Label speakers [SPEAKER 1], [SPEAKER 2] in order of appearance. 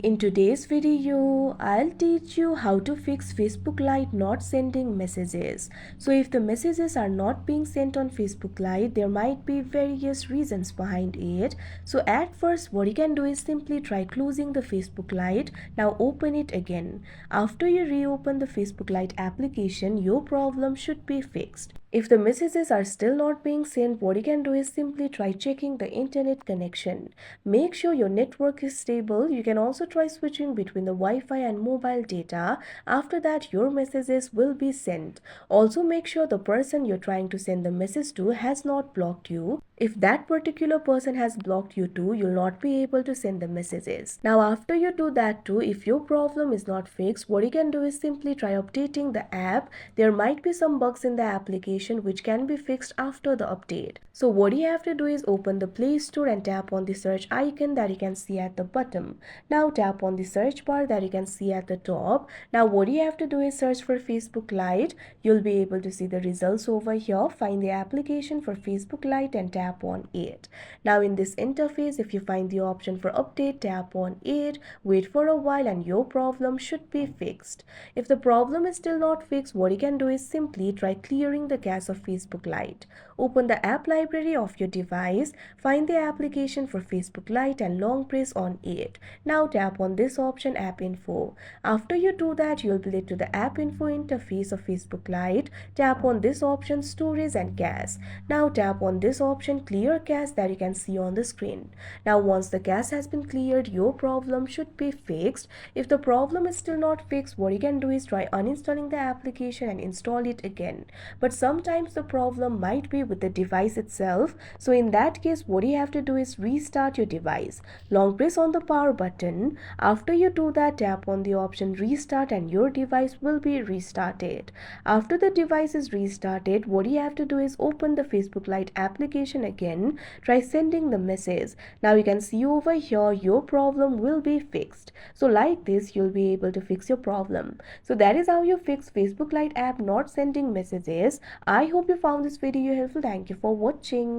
[SPEAKER 1] In today's video, I'll teach you how to fix Facebook Lite not sending messages. So if the messages are not being sent on Facebook Lite, there might be various reasons behind it. So at first, what you can do is simply try closing the Facebook Lite. Now open it again. After you reopen the Facebook Lite application, your problem should be fixed. If the messages are still not being sent, what you can do is simply try checking the internet connection. Make sure your network is stable. You can also try switching between the Wi-Fi and mobile data. After that, your messages will be sent. Also, make sure the person you're trying to send the message to has not blocked you. If that particular person has blocked you too, you'll not be able to send the messages. Now, after you do that too, if your problem is not fixed, what you can do is simply try updating the app. There might be some bugs in the application which can be fixed after the update. So what you have to do is open the Play Store and tap on the search icon that you can see at the bottom. Now tap on the search bar that you can see at the top. Now what you have to do is search for Facebook Lite. You'll be able to see the results over here. Find the application for Facebook Lite and tap on it. Now in this interface, if you find the option for update, tap on it, wait for a while and your problem should be fixed. If the problem is still not fixed, what you can do is simply try clearing the cache of Facebook Lite. Open the app library of your device, find the application for Facebook Lite and long press on it. Now tap on this option, App Info. After you do that, you'll be led to the App Info interface of Facebook Lite. Tap on this option, Storage and Cache. Now tap on this option, Clear Cache, that you can see on the screen. Now once the cache has been cleared, your problem should be fixed. If the problem is still not fixed, what you can do is try uninstalling the application and install it again. But sometimes the problem might be with the device itself. So in that case, what you have to do is restart your device. Long press on the power button. After you do that, tap on the option Restart and your device will be restarted. After the device is restarted, what you have to do is open the Facebook Lite application again. Try sending the message. Now you can see over here your problem will be fixed. So like this, you'll be able to fix your problem. So that is how you fix Facebook Lite app not sending messages. I hope you found this video helpful. Thank you for watching.